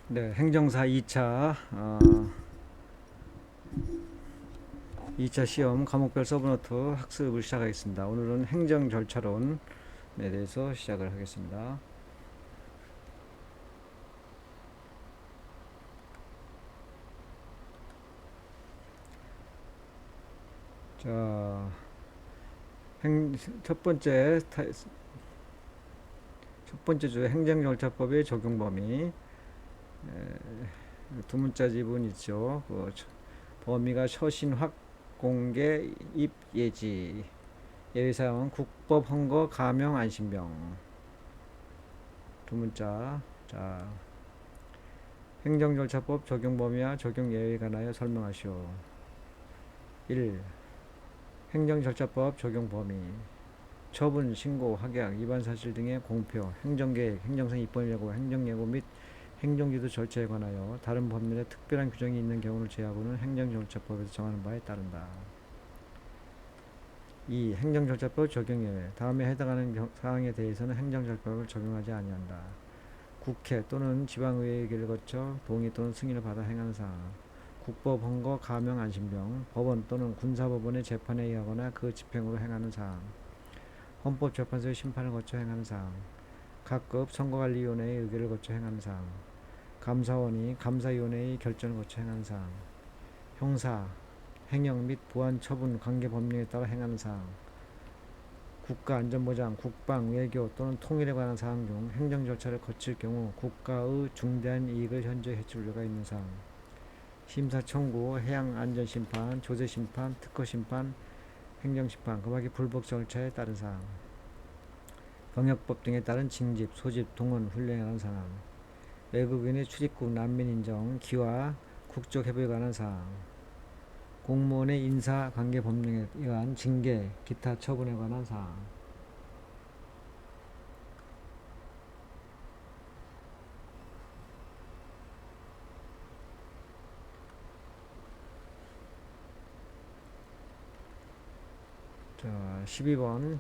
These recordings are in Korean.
네, 행정사 2차 2차 시험 과목별 서브노트 학습을 시작하겠습니다. 오늘은 행정 절차론에 대해서 시작을 하겠습니다. 자, 행, 첫 번째 첫 번째 주 행정절차법의 적용 범위. 두 문자 지분 있죠. 범위가 처신 확 공개 입 예지. 예외 사항은 국법 헌거 가명 안신병. 두 문자. 자, 행정절차법 적용 범위와 적용 예외에 관하여 설명하시오. 1. 행정절차법 적용 범위. 처분, 신고, 확약, 위반 사실 등의 공표, 행정계획, 행정상 입법예고, 행정예고 및 행정지도 절차에 관하여 다른 법률에 특별한 규정이 있는 경우를 제하고는 행정절차법에서 정하는 바에 따른다. 2. 행정절차법 적용 예외. 다음에 해당하는 사항에 대해서는 행정절차법을 적용하지 아니한다. 국회 또는 지방의회 의결을 거쳐 동의 또는 승인을 받아 행하는 사항. 국법 헌거 가명 안신병. 법원 또는 군사법원의 재판에 의하거나 그 집행으로 행하는 사항. 헌법재판소의 심판을 거쳐 행하는 사항. 각급 선거관리위원회의 의결을 거쳐 행하는 사항. 감사원이 감사위원회의 결정을 거쳐 행하는 사항. 형사, 행영 및 보안 처분 관계 법령에 따라 행하는 사항. 국가안전보장, 국방, 외교 또는 통일에 관한 사항 중 행정 절차를 거칠 경우 국가의 중대한 이익을 현저히 해칠 우려가 있는 사항. 심사 청구, 해양안전심판, 조세심판, 특허심판, 행정심판, 그 밖에 불복 절차에 따른 사항. 병역법 등에 따른 징집, 소집, 동원, 훈련에 관한 사항. 외국인의 출입국 난민 인정, 기와 국적회복에 관한 사항. 공무원의 인사관계 법령에 의한 징계, 기타 처분에 관한 사항. 자, 12번.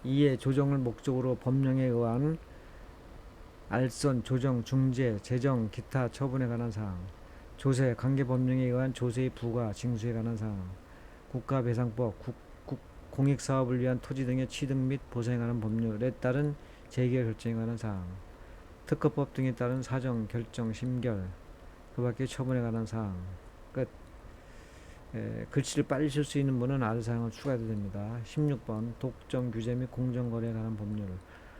이에 조정을 목적으로 법령에 의한 알선, 조정, 중재, 재정, 기타 처분에 관한 사항. 조세, 관계 법령에 의한 조세의 부과, 징수에 관한 사항. 국가배상법, 공익사업을 위한 토지 등의 취득 및 보상에 관한 법률에 따른 재개발 결정에 관한 사항. 특허법 등에 따른 사정, 결정, 심결, 그 밖에 처분에 관한 사항. 끝. 글씨를 빨리 쓸 수 있는 분은 아래 사항을 추가해도 됩니다. 16번 독점 규제 및 공정거래에 관한 법률,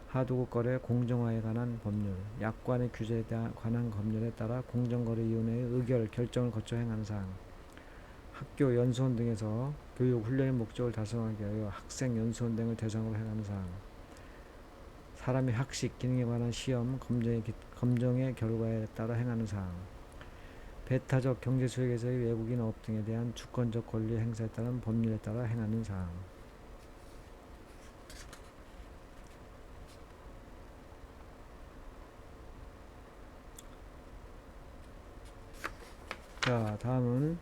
하도급 거래 공정화에 관한 법률, 약관의 규제에 관한 법률에 따라 공정거래위원회의 의결, 결정을 거쳐 행하는 사항. 학교, 연수원 등에서 교육, 훈련의 목적을 달성하기 위하여 학생, 연수원 등을 대상으로 행하는 사항. 사람의 학식, 기능에 관한 시험, 검정의 결과에 따라 행하는 사항. 배타적 경제수역에서의 외국인 업 등에 대한 주권적 권리 행사에 따른 법률에 따라 행하는 사항. 자, 다음은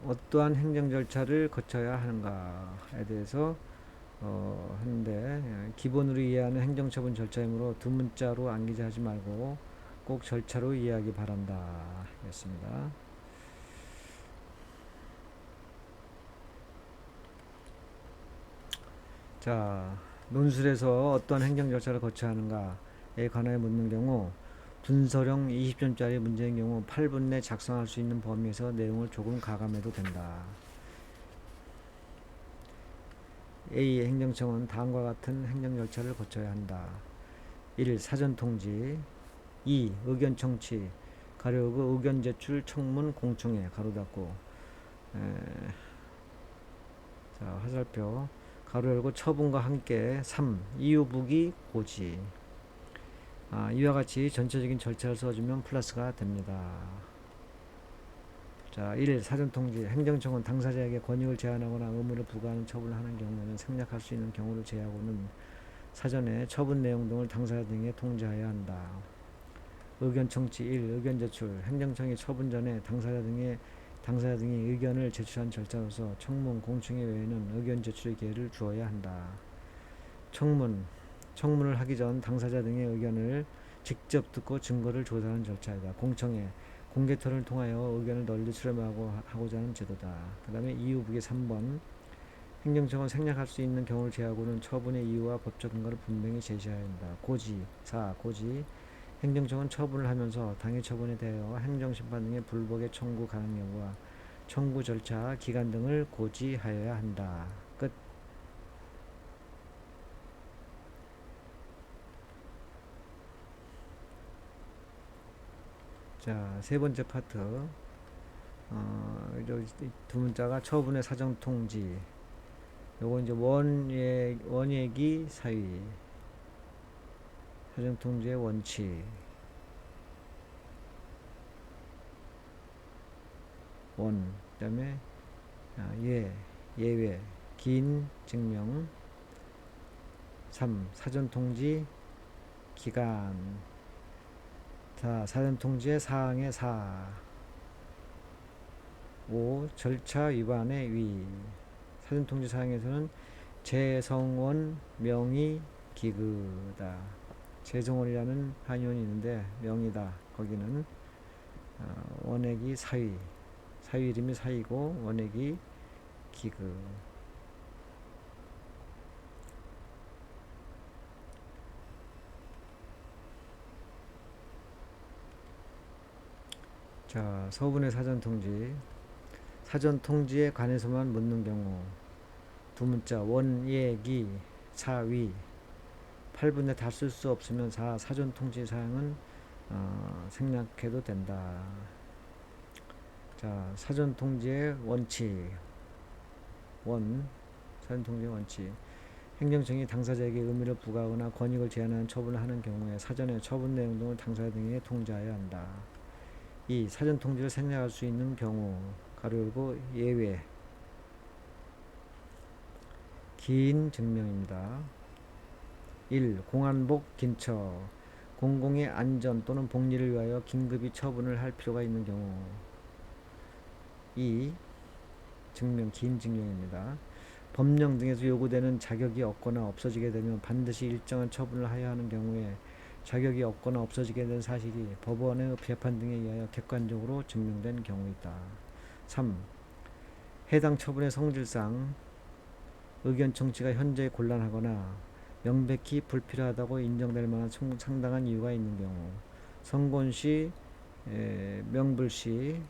어떠한 행정 절차를 거쳐야 하는가에 대해서 하는데, 기본으로 이해하는 행정처분 절차이므로 두 문자로 암기하지 말고 꼭 절차로 이해하기 바란다 였습니다. 자, 논술에서 어떤 행정 절차를 거쳐야 하는가에 관하여 묻는 경우 분서령 20점짜리 문제인 경우 8분 내 작성할 수 있는 범위에서 내용을 조금 가감해도 된다. A. 행정청은 다음과 같은 행정 절차를 거쳐야 한다. 1. 사전 통지. 2. 의견 청취 가로열고 의견 제출 청문 공청회 가로 닫고. 자, 화살표 가로 열고 처분과 함께. 3. 이유 부기 고지. 이와 같이 전체적인 절차를 써주면 플러스가 됩니다. 자, 1. 사전 통지. 행정청은 당사자에게 권익을 제한하거나 의무를 부과하는 처분을 하는 경우에는 생략할 수 있는 경우를 제하고는 사전에 처분 내용 등을 당사자 등에 통지하여야 한다. 의견 청취. 1. 의견 제출. 행정청이 처분 전에 당사자 등이 의견을 제출한 절차로서 청문, 공청회 외에는 의견 제출의 기회를 주어야 한다. 청문을 하기 전 당사자 등의 의견을 직접 듣고 증거를 조사하는 절차이다. 공청회, 공개 토론을 통하여 의견을 널리 수렴하고자 하는 제도다. 그 다음에 이유북의 3번, 행정청은 생략할 수 있는 경우를 제하고는 처분의 이유와 법적 근거를 분명히 제시해야 한다. 고지. 행정청은 처분을 하면서 당해 처분에 대하여 행정심판 등의 불복의 청구 가능 여부와 청구 절차, 기간 등을 고지하여야 한다. 끝. 자, 세 번째 파트. 두 문자가 처분의 사정 통지. 요거 이제 원예기 사위. 사정 통지의 원칙. 그다음에 예외, 긴 증명. 3. 사전 통지 기간. 4. 사전 통지의 사항의 5. 절차 위반의 위. 사전 통지 사항에서는 재성원 명의 기그다. 재성원이라는 한의원이 있는데 명의다. 거기는 원액이 사위 이름이 사위고 원액이 기그. 자, 서분의 사전 통지에 관해서만 묻는 경우. 두 문자 원예기 사위 8분에 다 쓸 수 없으면 사전 통지 사항은 생략해도 된다. 자, 사전 통지의 원칙. 사전 통지의 원칙. 행정청이 당사자에게 의무를 부과하거나 권익을 제한하는 처분을 하는 경우에 사전에 처분 내용 등을 당사자 등에게 통지하여야 한다. 2. 사전 통지를 생략할 수 있는 경우 가로 열고 예외. 긴 증명입니다. 1. 공안복 긴처. 공공의 안전 또는 복리를 위하여 긴급히 처분을 할 필요가 있는 경우. 2. 긴 증명입니다. 법령 등에서 요구되는 자격이 없거나 없어지게 되면 반드시 일정한 처분을 하여야 하는 경우에 자격이 없거나 없어지게 된 사실이 법원의 재판 등에 의하여 객관적으로 증명된 경우이다. 3. 해당 처분의 성질상 의견 청취가 현재 곤란하거나 명백히 불필요하다고 인정될 만한 상당한 이유가 있는 경우. 성곤시, 명불시,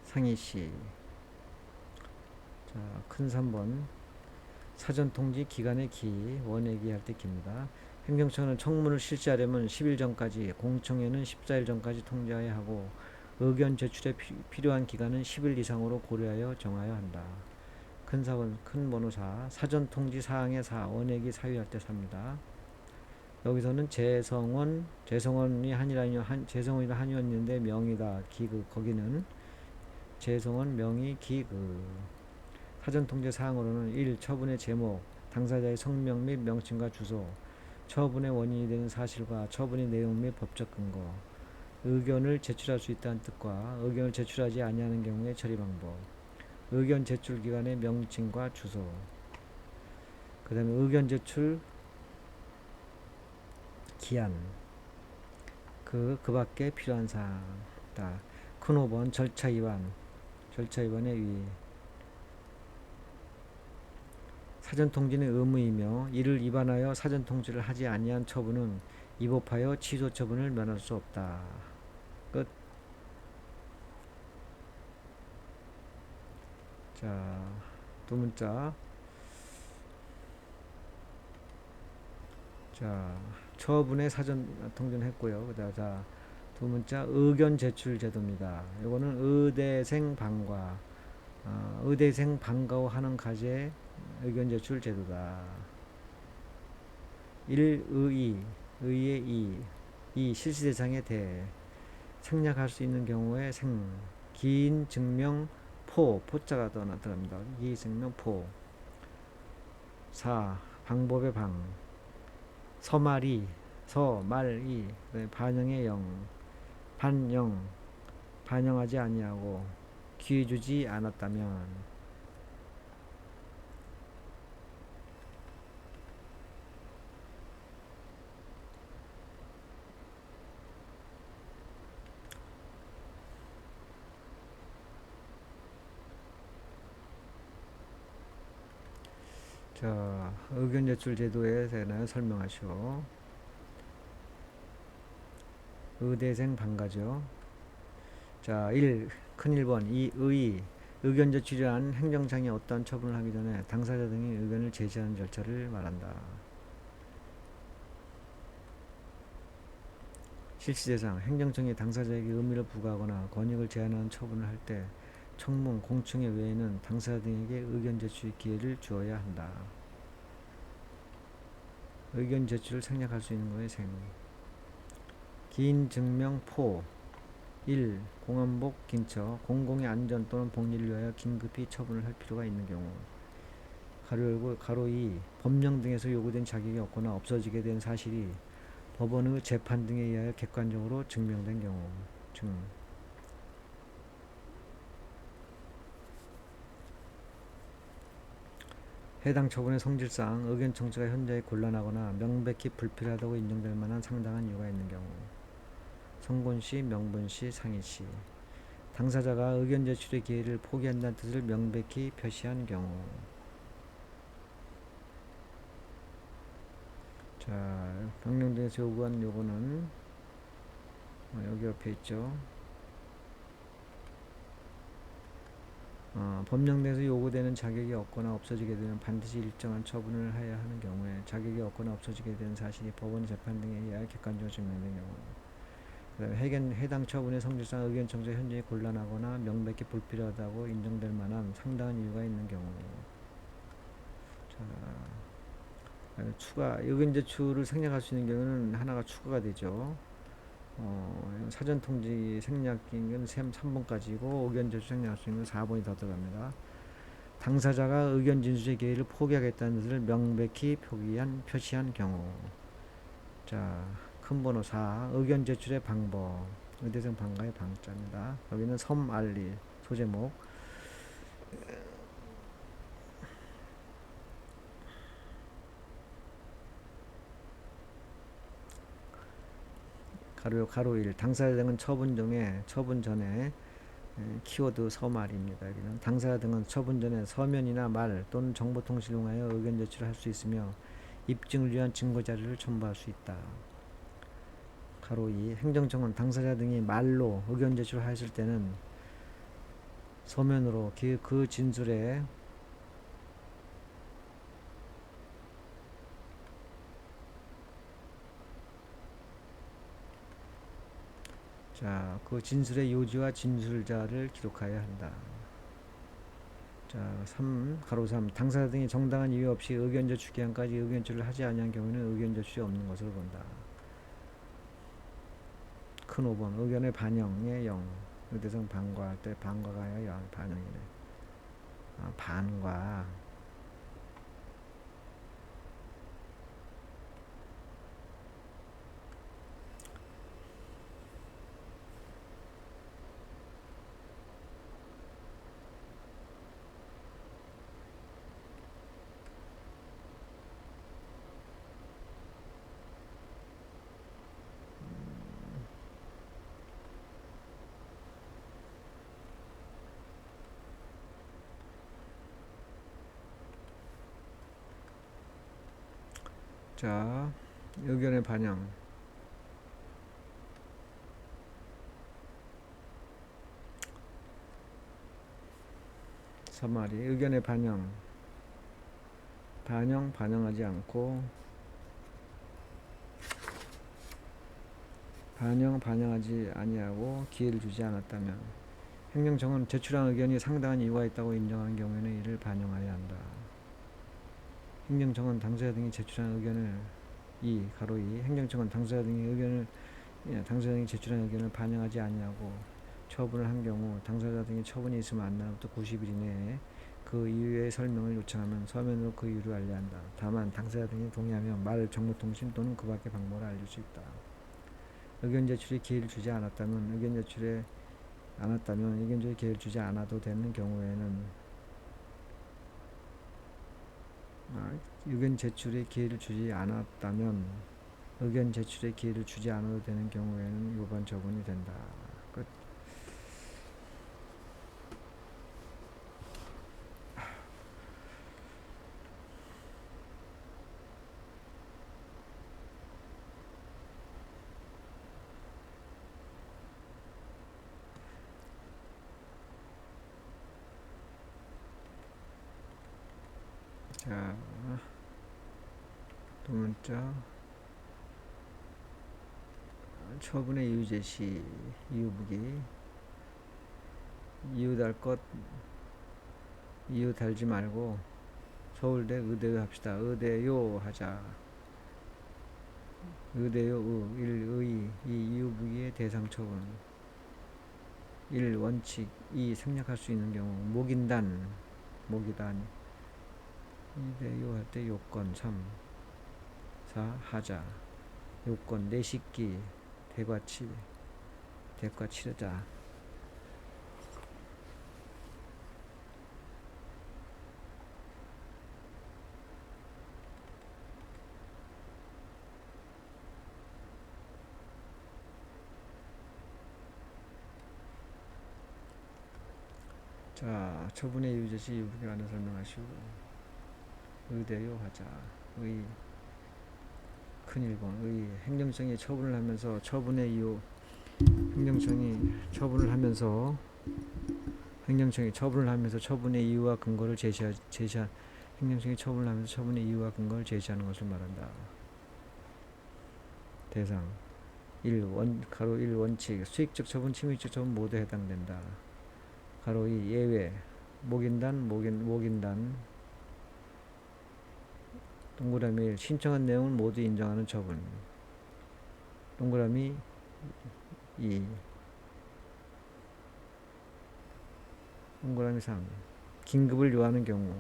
상이시. 자, 큰 3번. 사전 통지 기간의 원액이 할 때 기입니다. 행정청은 청문을 실시하려면 10일 전까지, 공청회는 14일 전까지 통지해야 하고 의견 제출에 필요한 기간은 10일 이상으로 고려하여 정하여야 한다. 큰 번호 4. 사전 통지 사항의 원액이 사유할 때 4입니다. 여기서는 재성원이 한의원인데 명의다. 기그. 거기는 재성원 명의 기그. 사전 통지 사항으로는 1. 처분의 제목, 당사자의 성명 및 명칭과 주소, 처분의 원인이 되는 사실과 처분의 내용 및 법적 근거, 의견을 제출할 수 있다는 뜻과 의견을 제출하지 아니하는 경우의 처리 방법, 의견 제출 기관의 명칭과 주소, 그 다음에 의견 제출 기한, 그 밖에 필요한 사항이다. 큰 5번 절차 위반의 위. 사전 통지는 의무이며 이를 위반하여 사전 통지를 하지 아니한 처분은 위법하여 취소 처분을 면할 수 없다. 끝. 자, 두 문자. 자, 처분의 사전 통지는 했고요. 자, 두 문자 의견 제출 제도입니다. 이거는 의대생 방과 하는 가제 의견 제출 제도다. 1. 의의 2. 실시 대상의 대. 생략할 수 있는 경우에 긴 증명 포자가 더 들어갑니다. 긴 증명 포. 4. 방법의 방. 서말이 반영의 영, 반영, 반영하지 아니하고 기회 주지 않았다면. 자, 의견 제출 제도에 대해 설명하시오. 의대생 반가죠. 자, 1. 큰 1번. 이 의견 제출이란 행정상의 어떠한 처분을 하기 전에 당사자 등이 의견을 제시하는 절차를 말한다. 실시대상 행정청이 당사자에게 의미를 부과하거나 권익을 제한하는 처분을 할 때 청문, 공청회 외에는 당사자 등에게 의견 제출 기회를 주어야 한다. 의견 제출을 생략할 수 있는 거에 생. 긴 증명 포. 1. 공안복 긴처 공공의 안전 또는 복리를 위하여 긴급히 처분을 할 필요가 있는 경우. 가로 열고 가로 2. 법령 등에서 요구된 자격이 없거나 없어지게 된 사실이 법원의 재판 등에 의하여 객관적으로 증명된 경우. 증. 해당 처분의 성질상 의견 청취가 현저히 곤란하거나 명백히 불필요하다고 인정될 만한 상당한 이유가 있는 경우. 성곤시, 명분시, 상이시. 당사자가 의견 제출의 기회를 포기한다는 뜻을 명백히 표시한 경우. 자, 법령 등에서 요구한 요거는 여기 옆에 있죠. 법령 내에서 요구되는 자격이 없거나 없어지게 되면 반드시 일정한 처분을 해야 하는 경우에 자격이 없거나 없어지게 된 사실이 법원 재판 등에 의하여 객관적으로 증명된 경우. 그 다음에 해당 처분의 성질상 의견 청취가 현저히 곤란하거나 명백히 불필요하다고 인정될 만한 상당한 이유가 있는 경우. 자, 추가 의견 제출을 생략할 수 있는 경우는 하나가 추가가 되죠. 사전 통지 생략인 건 3번까지고 의견 제출 생략할 수 있는 건 4번이 더 들어갑니다. 당사자가 의견 진술의 기회를 포기하겠다는 뜻을 명백히 표시한 경우. 자, 큰 번호 4. 의견 제출의 방법. 의대생 방가의 방자입니다. 여기는 섬알리 소제목. 가로 1. 당사자 등은 처분 전에 키워드 서말입니다. 여기는 당사자 등은 처분 전에 서면이나 말 또는 정보통신을 이용하여 의견 제출을 할 수 있으며 입증을 위한 증거 자료를 첨부할 수 있다. 가로 2. 행정청은 당사자 등이 말로 의견 제출을 하였을 때는 서면으로 그 진술에 자, 그 진술의 요지와 진술자를 기록하여야 한다. 자, 3. 가로 3. 당사자 등이 정당한 이유 없이 의견 제출 기한까지 의견 제출을 하지 아니한 경우에는 의견 제출이 없는 것으로 본다. 큰 5번. 의견의 반영의 0. 의대생 반과할 때 반과가 아니라 반영이네. 반과. 자, 의견의 반영. 서말이 의견의 반영하지 않고 반영하지 아니하고 기회를 주지 않았다면 행정청은 제출한 의견이 상당한 이유가 있다고 인정하는 경우에는 이를 반영하여야 한다. 행정청은 당사자 등이 제출한 의견을 가로 2. 행정청은 당사자 등이 제출한 의견을 반영하지 아니하고 처분을 한 경우 당사자 등이 처분이 있으면 안 날로부터 90일 이내에 그 이유의 설명을 요청하면 서면으로 그 이유를 알려야 한다. 다만 당사자 등이 동의하면 말, 정보통신 또는 그 밖의 방법을 알릴 수 있다. 의견 제출에 기회를 주지 않았다면 의견 제출에 않았다면 의견조의 기회를 주지 않아도 되는 경우에는 의견 제출의 기회를 주지 않았다면 의견 제출의 기회를 주지 않아도 되는 경우에는 요번 처분이 된다. 끝. 자, 두 문자. 처분의 이유 제시, 이유 무기. 이유 달 것, 이유 달지 말고 서울대 의대요 합시다. 의대요 하자. 의대요, 의, 이 이유 무기의 대상 처분. 1. 원칙. 2. 생략할 수 있는 경우. 목인단, 목이단. 의대요 할 때 요건. 3. 4. 하자. 요건. 내식기, 대과치, 대과 치르자. 자, 처분의 이유 제시, 이유 무기에 관해 설명하시오. 의대요 하자. 의, 큰 1번. 의, 행정청이 처분을 하면서 처분의 이유, 행정청이 처분을 하면서 처분의 이유와 근거를 제시한 행정청이 처분을 하면서 처분의 이유와 근거를 제시하는 것을 말한다. 대상 1. 가로 1 원칙. 수익적 처분, 침해적 처분 모두 해당된다. 가로 2 예외. 목인단, 동그라미 1. 신청한 내용을 모두 인정하는 처분. 동그라미 2. 동그라미 3. 긴급을 요하는 경우.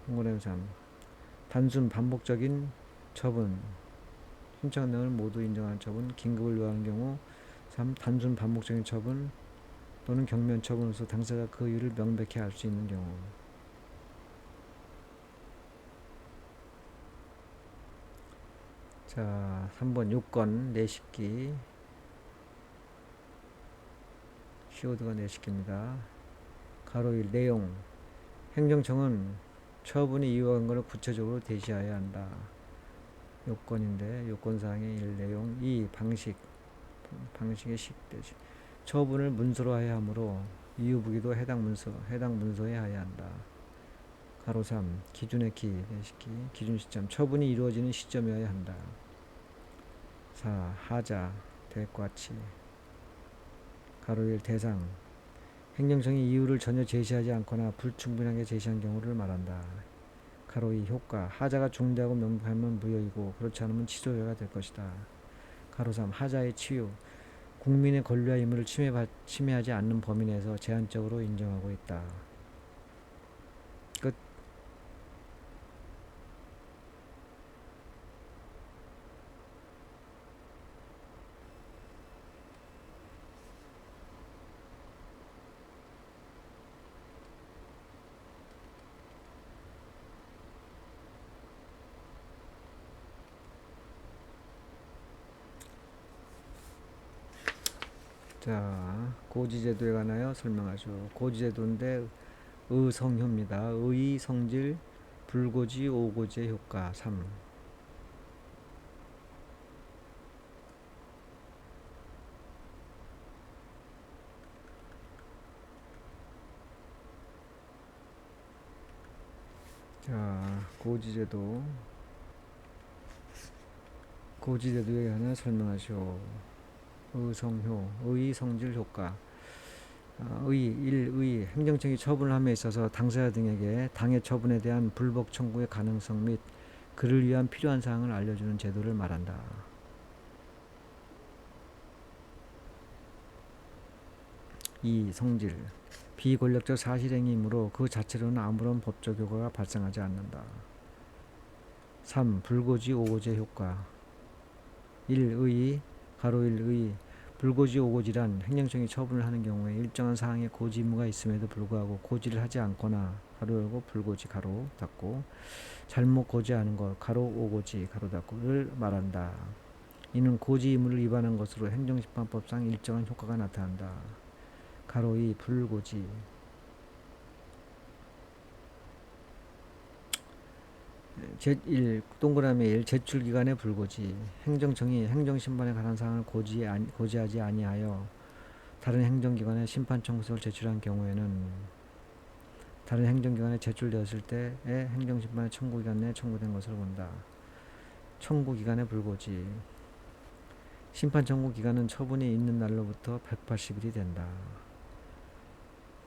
동그라미 3. 단순 반복적인 처분. 신청한 내용을 모두 인정하는 처분. 긴급을 요하는 경우. 3. 단순 반복적인 처분 또는 경면 처분으로서 당사자가 그 이유를 명백히 알 수 있는 경우. 자, 3번 요건 내식기. 키워드가 내식기입니다. 가로 1 내용. 행정청은 처분의 이유와 근거를 구체적으로 제시해야 한다. 요건인데 요건사항의 1 내용. 2 방식. 방식의 식 대시. 처분을 문서로 해야 하므로 이유 무기도 해당 문서에 해야 한다. 가로 3 기준의 내식기. 기준 시점. 처분이 이루어지는 시점이어야 한다. 4. 하자, 대과치. 가로 1 대상. 행정청이 이유를 전혀 제시하지 않거나 불충분하게 제시한 경우를 말한다. 가로 2 효과. 하자가 중대하고 명백하면 무효이고 그렇지 않으면 취소해야 될 것이다. 가로 3 하자의 치유. 국민의 권리와 의무를 침해하지 않는 범위 내에서 제한적으로 인정하고 있다. 끝. 자, 고지제도에 관하여 설명하죠. 고지제도인데 의성효입니다. 의, 성질, 불고지, 오고지의 효과. 3. 자, 고지제도에 관하여 설명하시오. 의성효, 의, 성질, 효과. 의, 행정청이 처분을 함에 있어서 당사자 등에게 당해 처분에 대한 불복 청구의 가능성 및 그를 위한 필요한 사항을 알려주는 제도를 말한다. 2. 성질. 비권력적 사실행위이므로 그 자체로는 아무런 법적 효과가 발생하지 않는다. 3. 불고지, 오고지의 효과. 1. 의, 가로 1 의. 불고지 오고지란 행정청이 처분을 하는 경우에 일정한 사항의 고지 의무가 있음에도 불구하고 고지를 하지 않거나 가로 열고 불고지 가로 닫고 잘못 고지하는 것 가로 오고지 가로 닫고를 말한다. 이는 고지 의무를 위반한 것으로 행정심판법상 일정한 효과가 나타난다. 가로 2 불고지 제1 동그라미 1 제출기간의 불고지 행정청이 행정심판에 관한 사항을 고지하지 아니하여 다른 행정기관에 심판 청구서를 제출한 경우에는 다른 행정기관에 제출되었을 때의 행정심판의 청구기간 내에 청구된 것으로 본다. 청구기간의 불고지 심판 청구기간은 처분이 있는 날로부터 180일이 된다.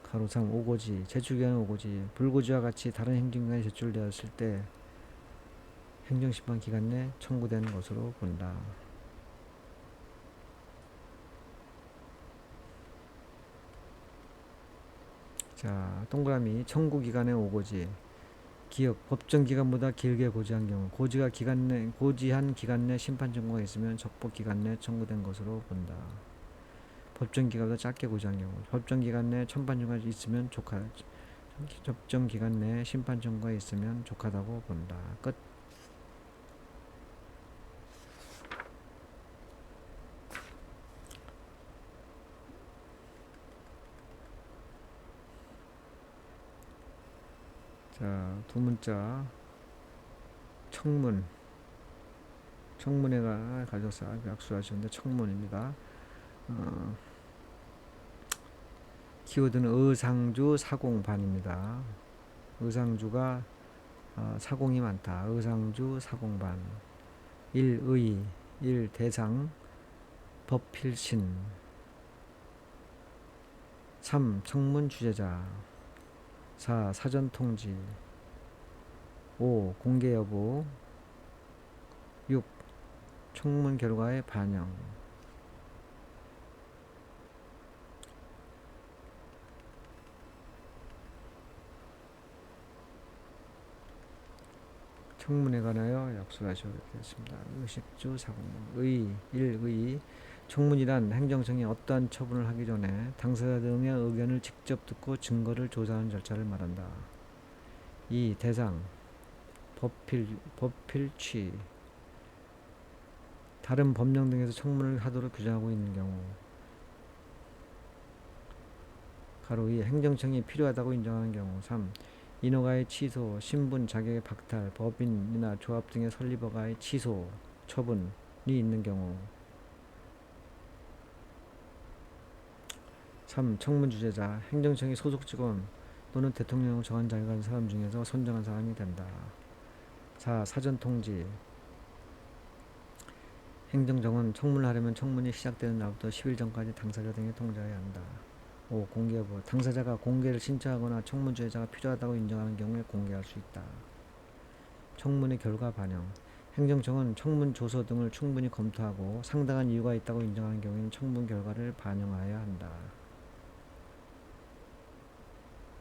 가로 3 오고지 제출기간은 오고지 불고지와 같이 다른 행정기관에 제출되었을 때 행정심판 기간 내 청구된 것으로 본다. 자, 동그라미 청구기간의 오고지 기억 법정기간보다 길게 고지한 경우 고지한 기간 내 심판 청구가 있으면 적법기간 내 청구된 것으로 본다. 법정기간보다 짧게 고지한 경우 법정기간 내 심판 청구가 있으면 법정기간 내 심판 청구가 있으면 족하다고 본다. 끝. 자, 두 문자 청문회가 가져서 약수하시는데 청문입니다. 키워드는 의상주 사공반입니다. 의상주가 사공이 많다. 의상주 사공반 1. 의 1. 대상 법필신 3. 청문 주재자 4. 사전 통지 5. 공개 여부 6. 청문 결과의 반영 청문에 관하여 약속하시겠습니다. 의식주 사공문 의 1. 의 청문이란 행정청이 어떠한 처분을 하기 전에 당사자 등의 의견을 직접 듣고 증거를 조사하는 절차를 말한다. 2. 대상 법필취 다른 법령 등에서 청문을 하도록 규정하고 있는 경우 가로 2 행정청이 필요하다고 인정하는 경우 3. 인허가의 취소, 신분 자격의 박탈, 법인이나 조합 등의 설립허가의 취소, 처분이 있는 경우 3. 청문 주재자 행정청이 소속 직원 또는 대통령을 정한 자격을 가진 사람 중에서 선정한 사람이 된다. 4. 사전 통지 행정청은 청문을 하려면 청문이 시작되는 날부터 10일 전까지 당사자 등에 통지해야 한다. 5. 공개 여부 당사자가 공개를 신청하거나 청문 주재자가 필요하다고 인정하는 경우에 공개할 수 있다. 청문의 결과 반영 행정청은 청문 조서 등을 충분히 검토하고 상당한 이유가 있다고 인정하는 경우에는 청문 결과를 반영하여야 한다.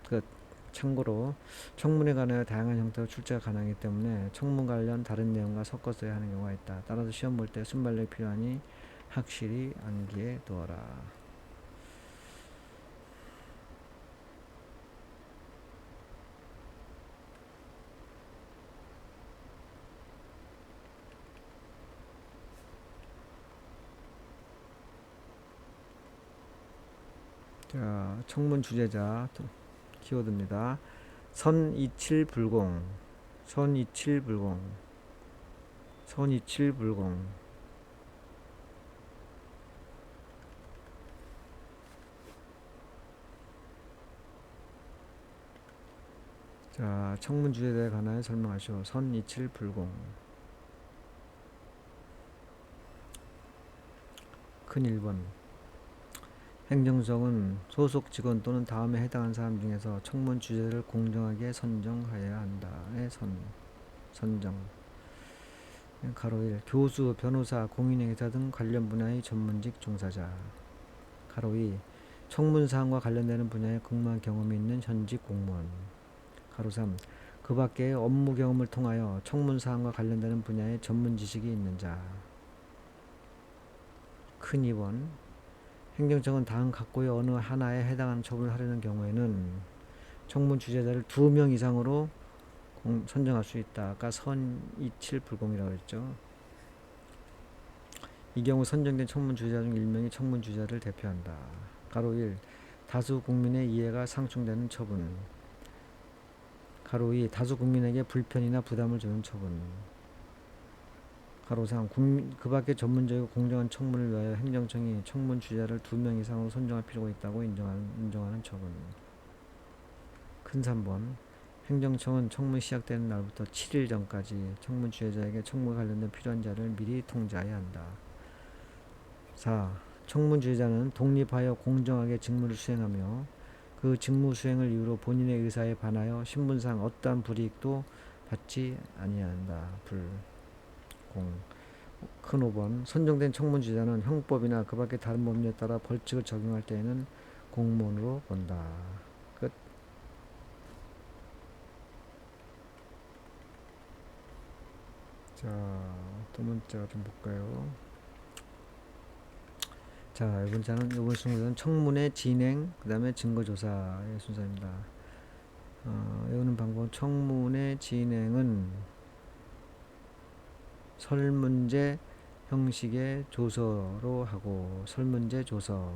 끝. 참고로 청문에 관하여 다양한 형태로 출제가 가능하기 때문에 청문 관련 다른 내용과 섞어 써야 하는 경우가 있다. 따라서 시험 볼 때 순발력이 필요하니 확실히 암기해 두어라. 자, 청문 주재자 키워드입니다. 선이칠불공 선이칠불공 선이칠불공 자, 청문 주재자에 관하여 설명하시오. 선이칠불공 큰 1번 행정청은 소속 직원 또는 다음에 해당한 사람 중에서 청문 주재를 공정하게 선정하여야 한다. 선정 가로 1 교수, 변호사, 공인회계사 등 관련 분야의 전문직 종사자 가로 2 청문사항과 관련되는 분야에 근무한 경험이 있는 현직 공무원 가로 3 그 밖에 업무 경험을 통하여 청문사항과 관련되는 분야의 전문 지식이 있는 자 큰 2번 행정청은 다음 각고의 어느 하나에 해당하는 처분을 하려는 경우에는 청문 주재자를 2명 이상으로 선정할 수 있다. 아까 선이칠 불공이라고 했죠. 이 경우 선정된 청문 주재자 중 1명이 청문 주재자를 대표한다. 가로 1. 다수 국민의 이해가 상충되는 처분. 가로 2. 다수 국민에게 불편이나 부담을 주는 처분. 가로 3. 그 밖에 전문적이고 공정한 청문을 위하여 행정청이 청문 주재자를 2명 이상으로 선정할 필요가 있다고 인정하는 처분. 큰 3번. 행정청은 청문 시작되는 날부터 7일 전까지 청문 주재자에게 청문과 관련된 필요한 자료를 미리 통지해야 한다. 4. 청문 주재자는 독립하여 공정하게 직무를 수행하며 그 직무 수행을 이유로 본인의 의사에 반하여 신분상 어떠한 불이익도 받지 아니한다. 큰 5번. 선정된 청문 주재자는 형법이나 그 밖의 다른 법률에 따라 벌칙을 적용할 때에는 공무원으로 본다. 끝. 자, 두 문자 좀 볼까요? 자, 이번 순서는 청문회 진행, 그 다음에 증거조사의 순서입니다. 외우는 방법은 청문회 진행은 설문제 형식의 조서로 하고, 설문제 조서,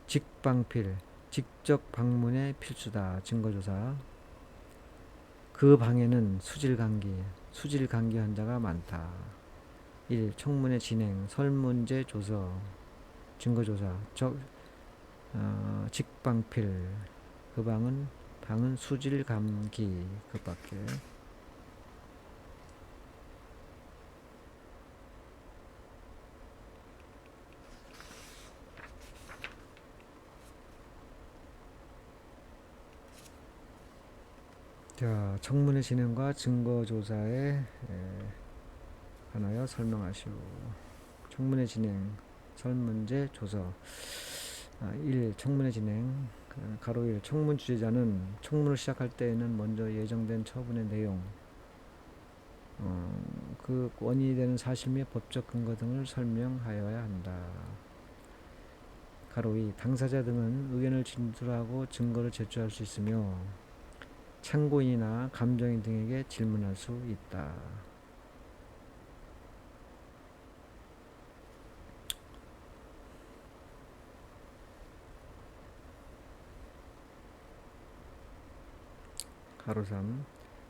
직방필, 직접 방문의 필수다. 증거조사. 그 방에는 수질감기 환자가 많다. 1. 청문회 진행, 설문제 조서, 증거조사, 직방필. 그 방은 수질감기 그 밖에. 자, 청문회 진행과 증거조사에 관하여 설명하시오. 청문회 진행, 설문제 조서. 1. 청문회 진행. 가로 1. 청문 주재자는 청문을 시작할 때에는 먼저 예정된 처분의 내용, 그 원인이 되는 사실 및 법적 근거 등을 설명하여야 한다. 가로 2. 당사자 등은 의견을 진술하고 증거를 제출할 수 있으며 참고인이나 감정인 등에게 질문할 수 있다. 가로 3.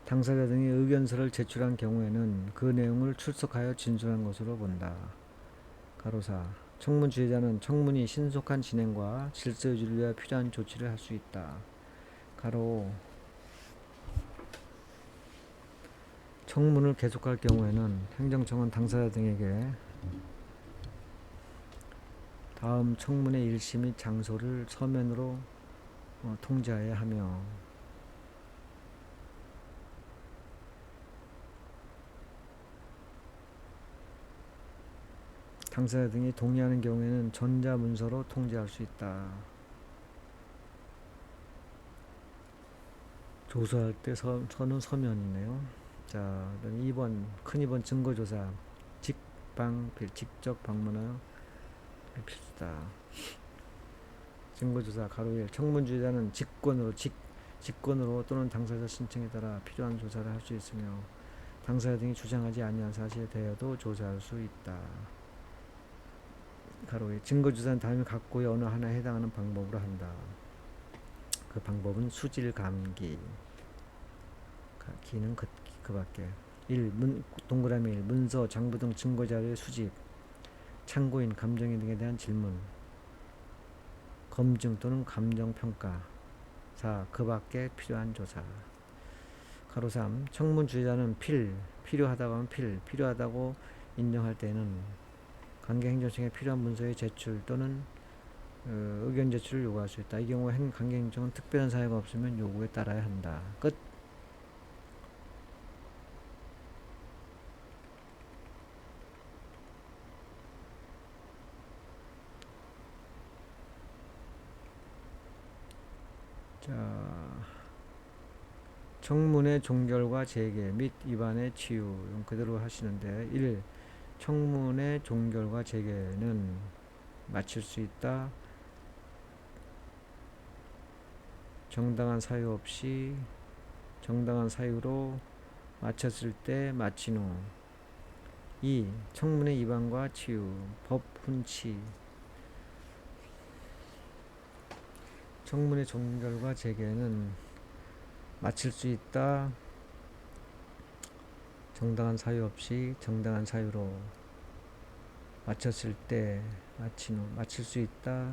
당사자 등이 의견서를 제출한 경우에는 그 내용을 출석하여 진술한 것으로 본다. 가로 4. 청문 주재자는 청문이 신속한 진행과 질서 유지를 위해 필요한 조치를 할 수 있다. 가로 5. 청문을 계속할 경우에는 행정청은 당사자 등에게 다음 청문의 일시 및 장소를 서면으로 통지해야 하며 당사자 등이 동의하는 경우에는 전자문서로 통지할 수 있다. 조사할 때 서는 서면이네요. 자, 그다음 2번, 큰 2번 증거조사. 직접 방문하여 필수다. 증거조사 가로 1. 청문주재자는 직권으로 또는 당사자 신청에 따라 필요한 조사를 할 수 있으며 당사자 등이 주장하지 아니한 사실에 대해도 조사할 수 있다. 가로 2. 증거조사는 다음에 각고의 어느 하나에 해당하는 방법으로 한다. 그 방법은 수질감기. 기는 그 밖에. 1. 동그라미 1. 문서, 장부 등 증거자료의 수집, 참고인, 감정인 등에 대한 질문, 검증 또는 감정평가. 4. 그 밖에 필요한 조사. 가로 3. 청문 주재자는 필요하다고 하면 필요하다고 인정할 때는 관계 행정청에 필요한 문서의 제출 또는 의견 제출을 요구할 수 있다. 이 경우 관계 행정은 특별한 사유가 없으면 요구에 따라야 한다. 끝. 자, 청문의 종결과 재개 및 위반의 치유 그대로 하시는데 1. 청문의 종결과 재개는 마칠 수 있다. 정당한 사유 없이 정당한 사유로 마쳤을 때 마친 후. 2. 청문회 위반과 치유, 법 훈치. 청문회 종결과 재개는 마칠 수 있다. 정당한 사유 없이 정당한 사유로 마쳤을 때 마친 후. 마칠 수 있다.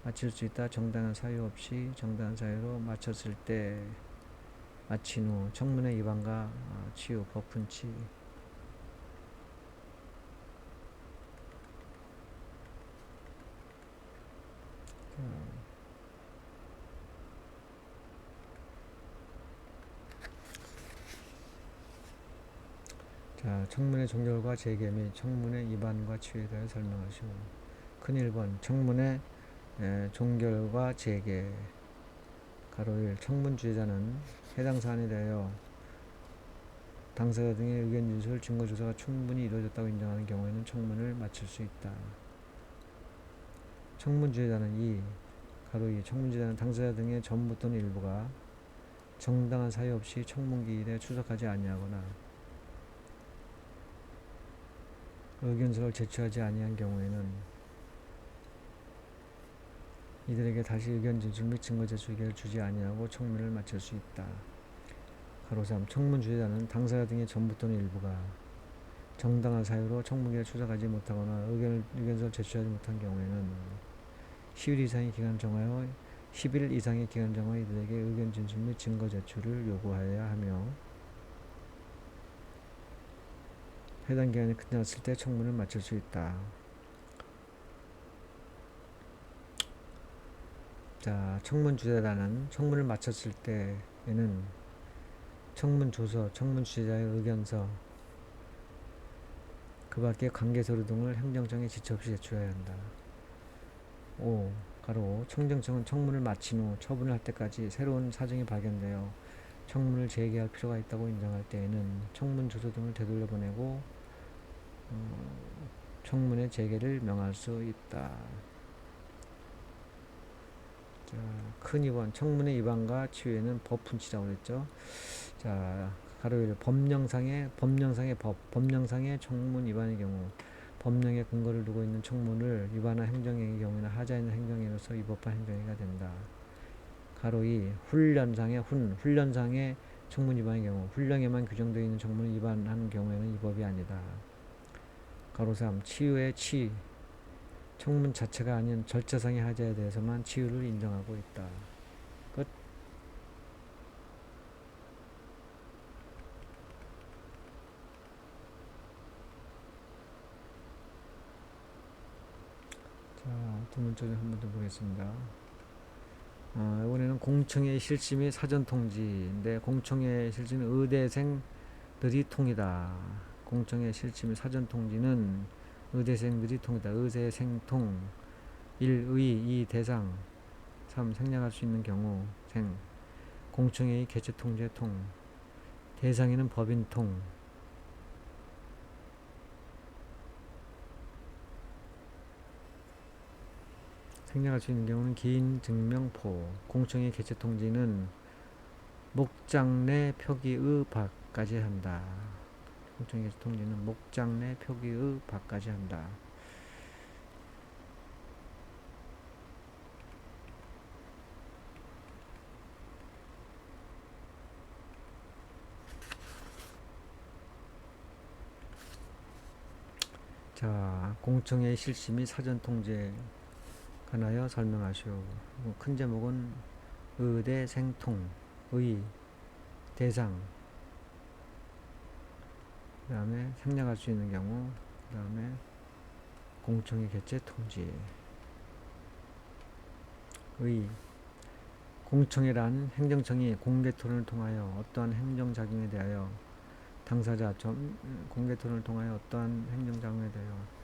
마칠 수 있다. 정당한 사유 없이 정당한 사유로 마쳤을 때 마친 후. 청문회 위반과 치유, 법 훈치. 자, 청문회 종결과 재개 및 청문회 위반과 치유에 대해 설명하시오. 큰 1번 청문회 종결과 재개 가로 1 청문주의자는 해당 사안에 대하여 당사자 등의 의견 진술, 증거 조사가 충분히 이루어졌다고 인정하는 경우에는 청문을 마칠 수 있다. 청문주의자는 2 가로 2 청문주의자는 당사자 등의 전부 또는 일부가 정당한 사유 없이 청문기일에出席하지 아니하거나 의견서를 제출하지 아니한 경우에는 이들에게 다시 의견 진술 및 증거 제출 기회를 주지 아니하고 청문을 마칠 수 있다. 가로 3 청문주의자는 당사자 등의 전부 또는 일부가 정당한 사유로 청문기에 출석하지 못하거나 의견서를 제출하지 못한 경우에는 10일 이상의 기간을 정하여 10일 이상의 기간을 정하여 이들에게 의견 진술 및 증거 제출을 요구하여야 하며 해당 기간이 끝났을 때 청문을 마칠 수 있다. 자, 청문주의자는 청문을 마쳤을 때에는 청문조서, 청문주의자의 의견서, 그 밖에 관계서류 등을 행정청에 지체 없이 제출해야 한다. 5. 가로 청정청은 청문을 마친 후 처분을 할 때까지 새로운 사정이 발견되어 청문을 재개할 필요가 있다고 인정할 때에는 청문조서 등을 되돌려 보내고 청문의 재개를 명할 수 있다. 자, 큰 2번 청문회 위반과 치유에는 법 훈치라고 그랬죠. 자, 가로 1 법령상의 청문 위반의 경우 법령의 근거를 두고 있는 청문을 위반한 행정행위의 경우에는 하자 있는 행정행위로서 위법한 행정행위가 된다. 가로 2 훈련상의 청문 위반의 경우 훈령에만 규정되어 있는 청문을 위반한 경우에는 위법이 아니다. 가로 3 치유의 청문 자체가 아닌 절차상의 하자에 대해서만 치유를 인정하고 있다. 끝. 자, 두 문자를 한 번 더 보겠습니다. 이번에는 공청회 실시 및 사전 통지인데 공청회 실시는 의대생들이 통이다. 공청회 실시 및 사전 통지는 의대생들이 통이다. 의대생통 1. 의 2. 대상 3. 생략할 수 있는 경우 생 공청회의 개최 통제 통 대상에는 법인 통 생략할 수 있는 경우는 기인 증명포 공청회 개최 통지는 목장 내 표기의 밖까지 한다. 공청회 개최 통지는 목장 내 표기의 밖까지 한다. 자, 공청회 실시 및 사전 통제 관하여 설명하시오. 큰 제목은 의대생통, 의, 대상, 그 다음에 생략할 수 있는 경우, 그 다음에 공청회 개최 통지. 의, 공청회란 행정청이 공개 토론을 통하여 어떠한 행정작용에 대하여 당사자, 공개 토론을 통하여 어떠한 행정작용에 대하여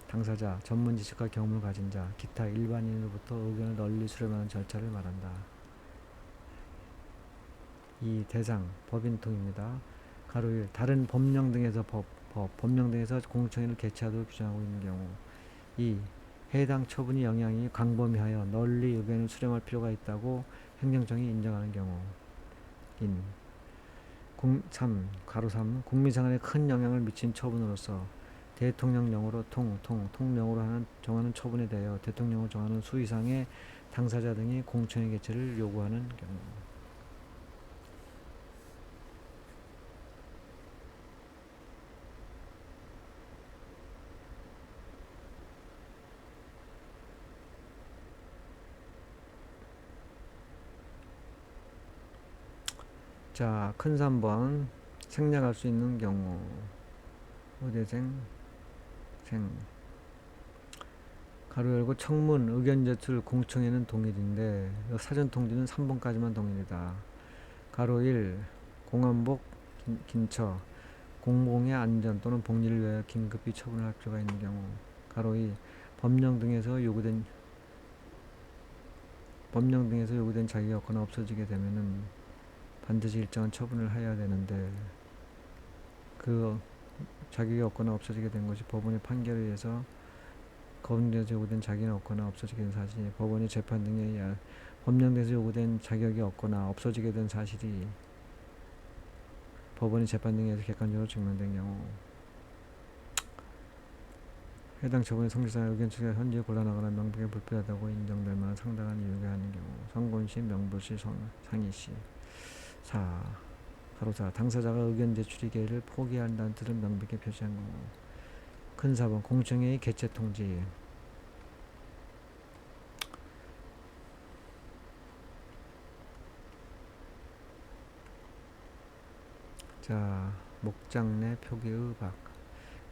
당사자, 전문 지식과 경험을 가진 자, 기타 일반인으로부터 의견을 널리 수렴하는 절차를 말한다. 이 대상, 법인통입니다. 가로 1, 다른 법령 등에서 법령 등에서 공청회를 개최하도록 규정하고 있는 경우 2. 해당 처분이 영향이 광범위하여 널리 의견을 수렴할 필요가 있다고 행정청이 인정하는 경우. 3. 국민 생활에 큰 영향을 미친 처분으로서 대통령령으로 통령으로 정하는 처분에 대하여 대통령으로 정하는 수 이상의 당사자 등이 공청회 개최를 요구하는 경우. 자, 큰 3번 생략할 수 있는 경우. 의대생 가로 열고 청문 의견 제출 공청회는 동일인데 사전 통지는 3번까지만 동일이다. 가로 1 공안복 긴처 공공의 안전 또는 복리를 위하여 긴급히 처분을 할 필요가 있는 경우. 가로 2 법령 등에서 요구된 자격이 없거나 없어지게 되면은 반드시 일정한 처분을 해야 되는데 그 자격이 없거나 없어지게 된 것이 법원의 판결에 의해서 법령에서 요구된 자격이 없거나 없어지게 된 사실이 법원의 재판 등에 의해 법령에서 요구된 자격이 없거나 없어지게 된 사실이 법원의 재판 등에 의해서 객관적으로 증명된 경우. 해당 처분의 성질상 의견 추가 현재 곤란하거나 명백히 불필요하다고 인정될 만한 상당한 이유가 하는 경우. 상고시, 명부시, 상위시. 4. 가로 4 당사자가 의견 제출의 기회를 포기한다는 뜻을 명백히 표시한 경우. 큰 4번 공청회의 개최 통지. 자, 목장 내 표기의 박.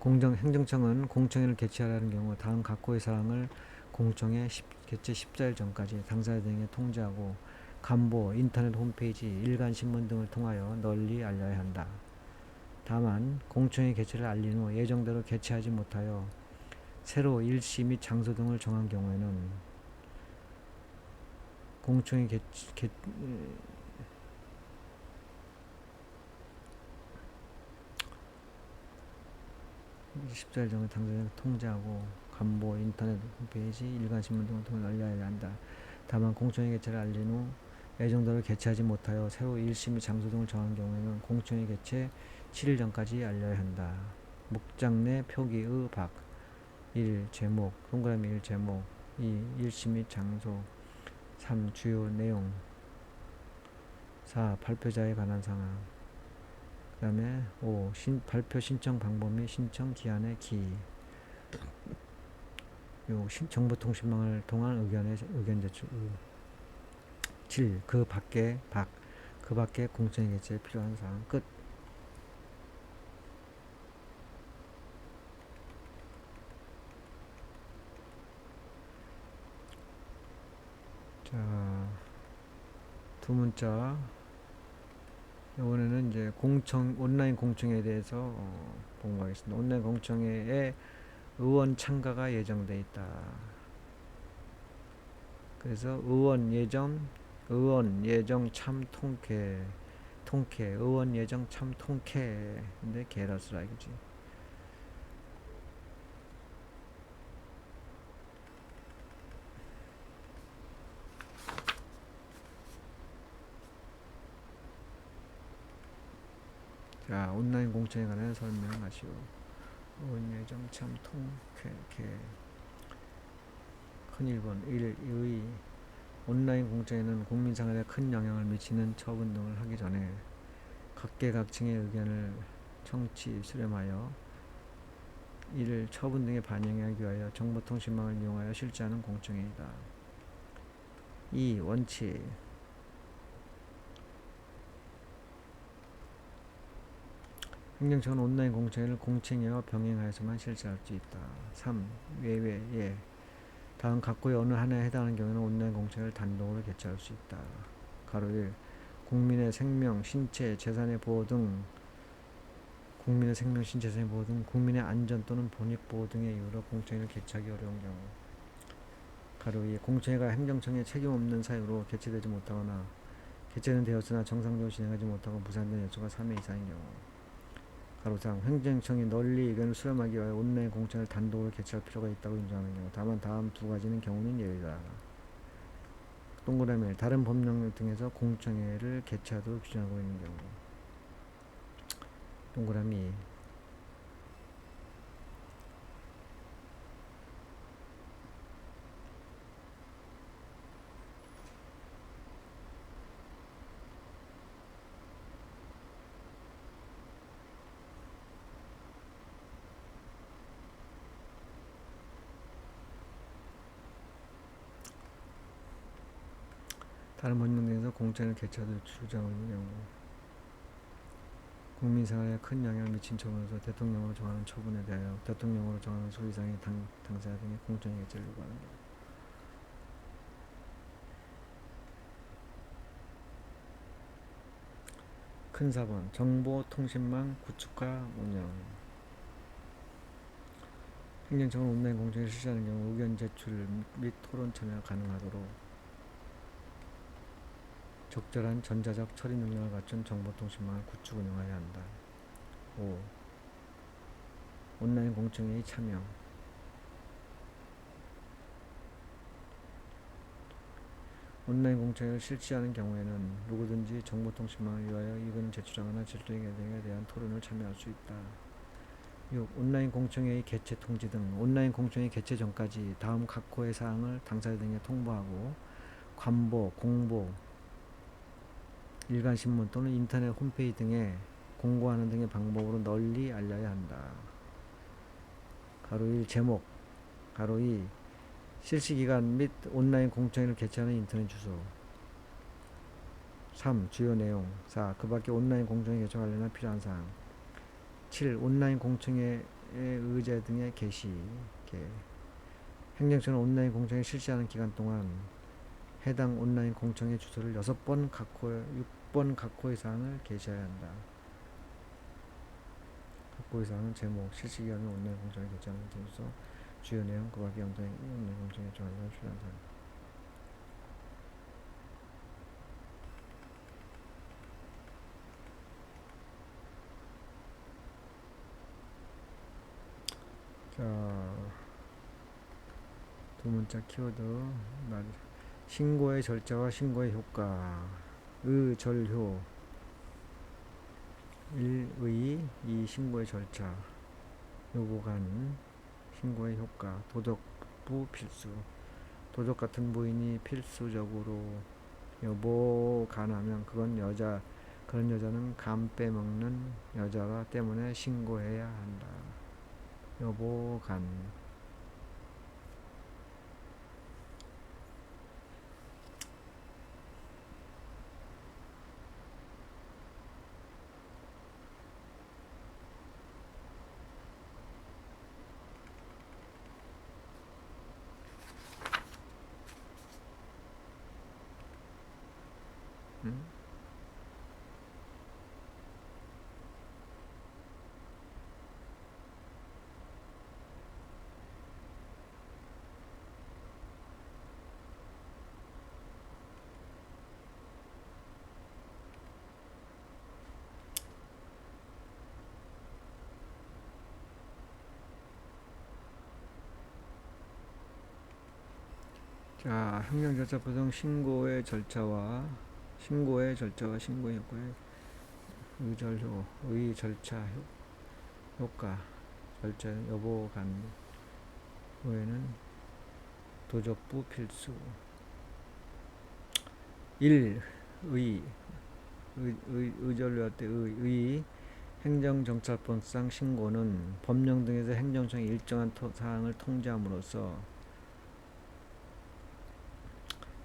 행정청은 공청회를 개최하라는 경우 다음 각호의 사항을 공청회 개최 14일 전까지 당사자 등에게 통지하고 간보, 인터넷 홈페이지, 일간신문 등을 통하여 널리 알려야 한다. 다만 공청회 개최를 알린 후 예정대로 개최하지 못하여 새로 일시 및 장소 등을 정한 경우에는 공청회 14일 전에 당사자를 통지하고 간보, 인터넷 홈페이지, 일간신문 등을 통해 알려야 한다. 다만 공청회 개최를 알린 후 예정대로 개최하지 못하여 새로 일시 및 장소 등을 정한 경우에는 공청회 개최 7일 전까지 알려야 한다. 목장 내 표기의 박. 1. 제목 동그라미 1. 제목 2. 일시 및 장소 3. 주요 내용 4. 발표자에 관한 상황 그 다음에 5. 발표 신청 방법 및 신청 기한의 기. 정보통신망을 통한 의견 제출. 7. 그 밖에 공청회 개최에 필요한 사항. 끝. 자, 두 문자. 이번에는 이제 온라인 공청회에 대해서 공부하겠습니다. 온라인 공청회에 의원 참가가 예정돼 있다. 그래서 의원 예정 참 통쾌, 의원 예정 참 통쾌. 근데 개라스라 이거지. 자, 온라인 공청회에 관한 설명하시오. 의원 예정 참 통쾌, 큰 1번 1의 온라인 공청회는 국민 생활에 큰 영향을 미치는 처분 등을 하기 전에 각계각층의 의견을 청취 수렴하여 이를 처분 등에 반영하기 위하여 정보통신망을 이용하여 실시하는 공청회이다. 2. 원칙. 행정청은 온라인 공청회를 공청회와 병행하여서만 실시할 수 있다. 3. 외외. 다음 각고의 어느 하나에 해당하는 경우에는 온라인 공청회를 단독으로 개최할 수 있다. 가로 1. 국민의 생명, 신체, 재산의 보호 등 국민의 안전 또는 본익 보호 등의 이유로 공청회를 개최하기 어려운 경우. 가로 2. 공청회가 행정청의 책임 없는 사유로 개최되지 못하거나 개최는 되었으나 정상적으로 진행하지 못하고 무산된 여소가 3회 이상인 경우. 가로상 행정청이 널리 의견을 수렴하기 위하여 온라인 공청회를 단독으로 개최할 필요가 있다고 인정하는 경우, 다만 다음 두 가지는 경우는 예외다. 동그라미 1. 다른 법령 등에서 공청회를 개최하도록 규정하고 있는 경우. 동그라미 2. 다른 법령 등에서 공청회를 개최하도록 주장하고 있는 경우. 국민생활에 큰 영향을 미친 처분으로서 대통령으로 정하는 처분에 대하여 대통령으로 정하는 소위상의 당사자 등의 공청회 개최를 요구하는 경우. 큰 4번 정보통신망 구축과 운영. 행정청은 온라인 공청회를 실시하는 경우 의견 제출 및 토론 참여가 가능하도록 적절한 전자적 처리 능력을 갖춘 정보통신망을 구축 운영해야 한다. 5. 온라인 공청회의 참여. 온라인 공청회를 실시하는 경우에는 누구든지 정보통신망을 위하여 의견을 제출하거나 제출된 등에 대한 토론을 참여할 수 있다. 6. 온라인 공청회의 개최 통지 등 온라인 공청회 개최 전까지 다음 각 호의 사항을 당사자 등에 통보하고 관보, 공보, 일간신문 또는 인터넷 홈페이지 등에 공고하는 등의 방법으로 널리 알려야 한다. 가로 1 제목, 가로 2 실시기간 및 온라인 공청회를 개최하는 인터넷 주소. 3. 주요 내용. 4. 그 밖에 온라인 공청회 개최 관련한 필요한 사항. 7. 온라인 공청회의 의제 등의 게시. 행정처는 온라인 공청회 실시하는 기간 동안 해당 온라인 공청회 주소를 6번 각 호, 6번 각 호의 사항을 게시해야 한다. 각 호의 사항은 제목, 실시기간 및 온라인 공청회 개최하는 주소, 주요 내용, 그 밖에 온라인 공청회 개최 관련한 필요한 사항. 자, 두 문자 키워드. 신고의 절차와 신고의 효과. 절효. 1. 의 2. 신고의 절차. 요구간. 신고의 효과. 도덕부 필수. 도덕 같은 부인이 필수적으로 여보간하면 그건 그런 여자는 간 빼먹는 여자라 때문에 신고해야 한다. 여보간. 자, 행정절차 구성 신고의 절차와 신고의 효과의 의절효, 절차 효과, 절차 여부간 후에는 도적부 필수. 1. 의절효 때 행정정찰법상 신고는 법령 등에서 행정청이 일정한 사항을 통지함으로써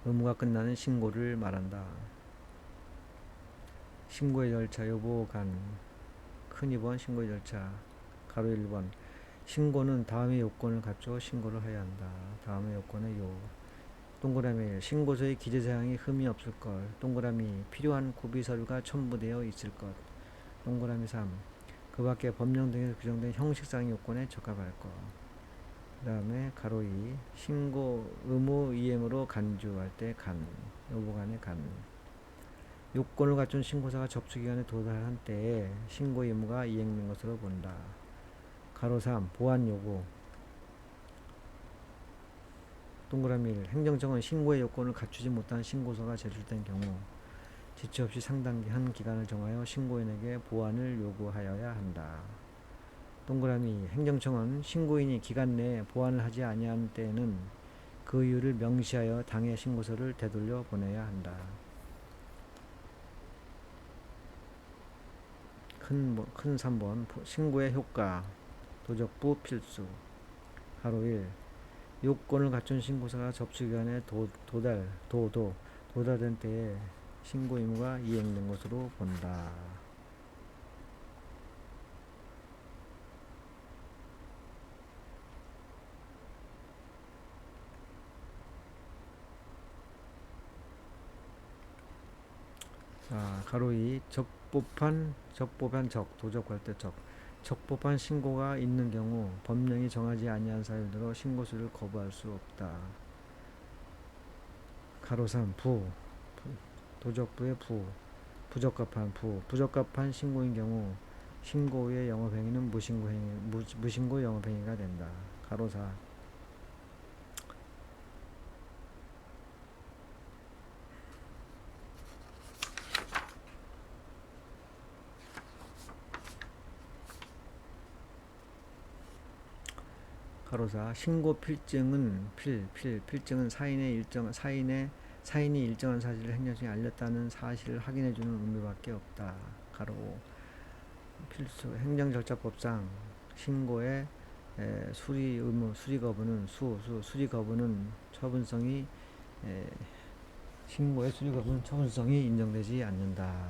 의무가 끝나는 신고를 말한다. 신고의 절차 여부간 큰 2번 신고의 절차 가로 1번 신고는 다음의 요건을 갖추어 신고를 해야 한다. 다음의 요건의 동그라미 1 신고서의 기재사항이 흠이 없을 것. 동그라미 필요한 구비서류가 첨부되어 있을 것. 동그라미 3 그 밖에 법령 등에서 규정된 형식상 요건에 적합할 것. 그 다음에 가로 2 신고 의무 이행으로 간주할 때 여부간의 간. 요건을 갖춘 신고사가 접수기간에 도달한 때에 신고 의무가 이행된 것으로 본다. 가로 3 보완 요구. 동그라미 1 행정청은 신고의 요건을 갖추지 못한 신고서가 제출된 경우 지체 없이 상당한 기간을 정하여 신고인에게 보완을 요구하여야 한다. 동그라미 2 행정청은 신고인이 기간 내에 보완을 하지 아니한 때에는 그 이유를 명시하여 당해 신고서를 되돌려 보내야 한다. 큰 3번 신고의 효과 도적부 필수. 가로 1 요건을 갖춘 신고서가 접수기간에 도달된 때에 신고 의무가 이행된 것으로 본다. 자, 가로 2 적법한 도적할 때 적법한 신고가 있는 경우 법령이 정하지 아니한 사유로 신고 수를 거부할 수 없다. 가로 3 도적부의 부적합한 신고인 경우 신고 후의 영업행위는 무신고 영업행위가 된다. 가로 4 가로 4 신고 필증은 사인이 일정한 사실을 행정청에 알렸다는 사실을 확인해주는 의미밖에 없다. 가로 5 필수 행정절차법상 신고의 수리 의무 수리 거부는 처분성이 신고의 수리 거부는 처분성이 인정되지 않는다.